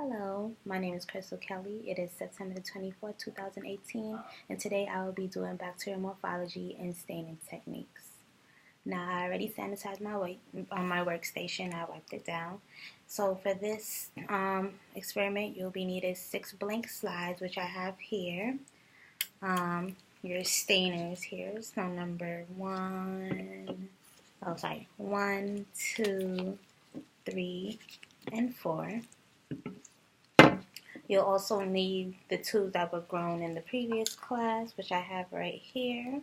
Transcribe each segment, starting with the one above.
Hello, my name is Crystal Kelly. It is September 24th, 2018, and today I will be doing bacterial morphology and staining techniques. Now, I already sanitized my workstation. I wiped it down. So for this experiment, you'll be needed 6 blank slides, which I have here. Your stainers here. So number 1, 2, 3, and 4. You'll also need the tools that were grown in the previous class, which I have right here.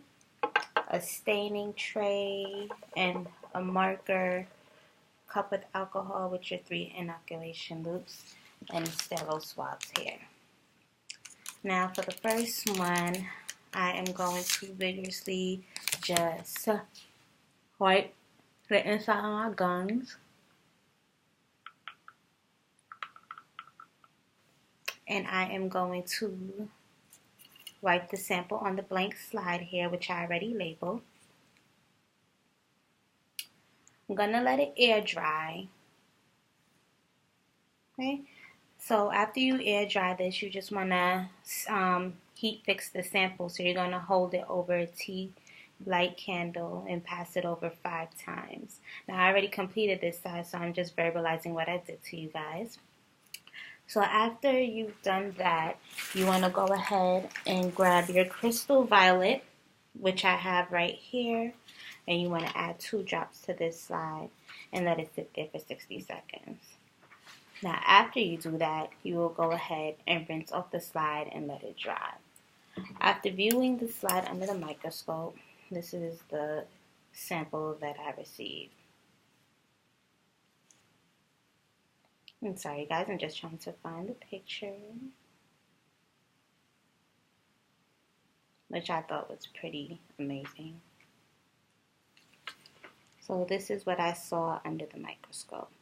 A staining tray and a marker, cup with alcohol with your 3 inoculation loops, and sterile swabs here. Now for the first one, I am going to vigorously just wipe the inside of my gums. And I am going to wipe the sample on the blank slide here, which I already labeled. I'm going to let it air dry. Okay, so after you air dry this, you just want to heat fix the sample. So you're going to hold it over a tea light candle and pass it over 5 times. Now I already completed this side, so I'm just verbalizing what I did to you guys. So after you've done that, you want to go ahead and grab your crystal violet, which I have right here, and you want to add 2 drops to this slide and let it sit there for 60 seconds. Now after you do that, you will go ahead and rinse off the slide and let it dry. After viewing the slide under the microscope, this is the sample that I received. I'm sorry guys, I'm just trying to find the picture, which I thought was pretty amazing. So this is what I saw under the microscope.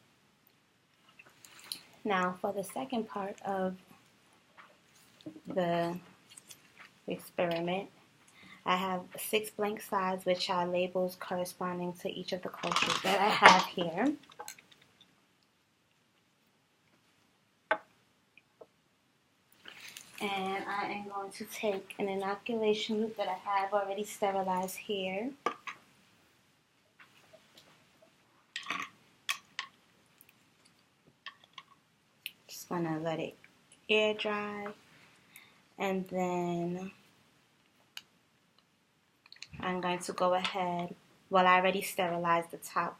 Now for the second part of the experiment, I have 6 blank slides which are labels corresponding to each of the cultures that I have here. And I am going to take an inoculation loop that I have already sterilized here. Just going to let it air dry. And then I'm going to go ahead, I already sterilized the top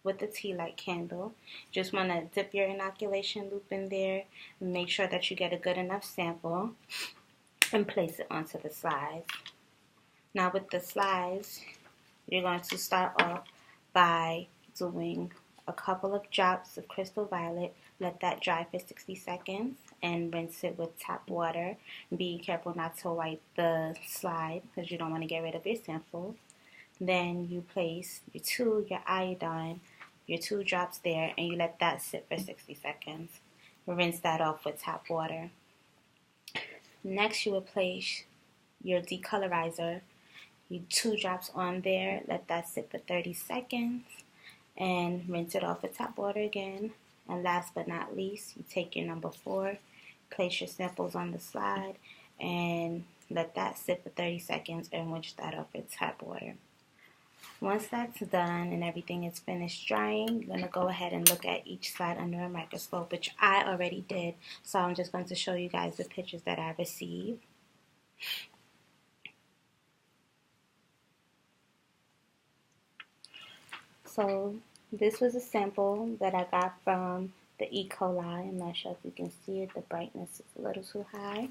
with the tea light candle. Just want to dip your inoculation loop in there and make sure that you get a good enough sample and place it onto the slides. Now with the slides, you're going to start off by doing a couple of drops of crystal violet. Let that dry for 60 seconds and rinse it with tap water. Be careful not to wipe the slide because you don't want to get rid of your sample. Then you place your iodine, your 2 drops there, and you let that sit for 60 seconds. Rinse that off with tap water. Next, you will place your decolorizer, your 2 drops on there, let that sit for 30 seconds, and rinse it off with tap water again. And last but not least, you take your number 4, place your samples on the slide, and let that sit for 30 seconds and rinse that off with tap water. Once that's done and everything is finished drying, you're going to go ahead and look at each slide under a microscope, which I already did. So I'm just going to show you guys the pictures that I received. So this was a sample that I got from the E. coli. I'm not sure if you can see it. The brightness is a little too high.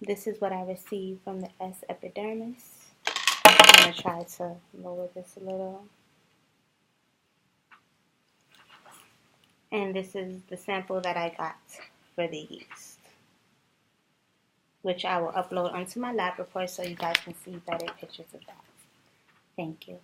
This is what I received from the S. epidermis. I'm going to try to lower this a little. And this is the sample that I got for the yeast, which I will upload onto my lab report so you guys can see better pictures of that. Thank you.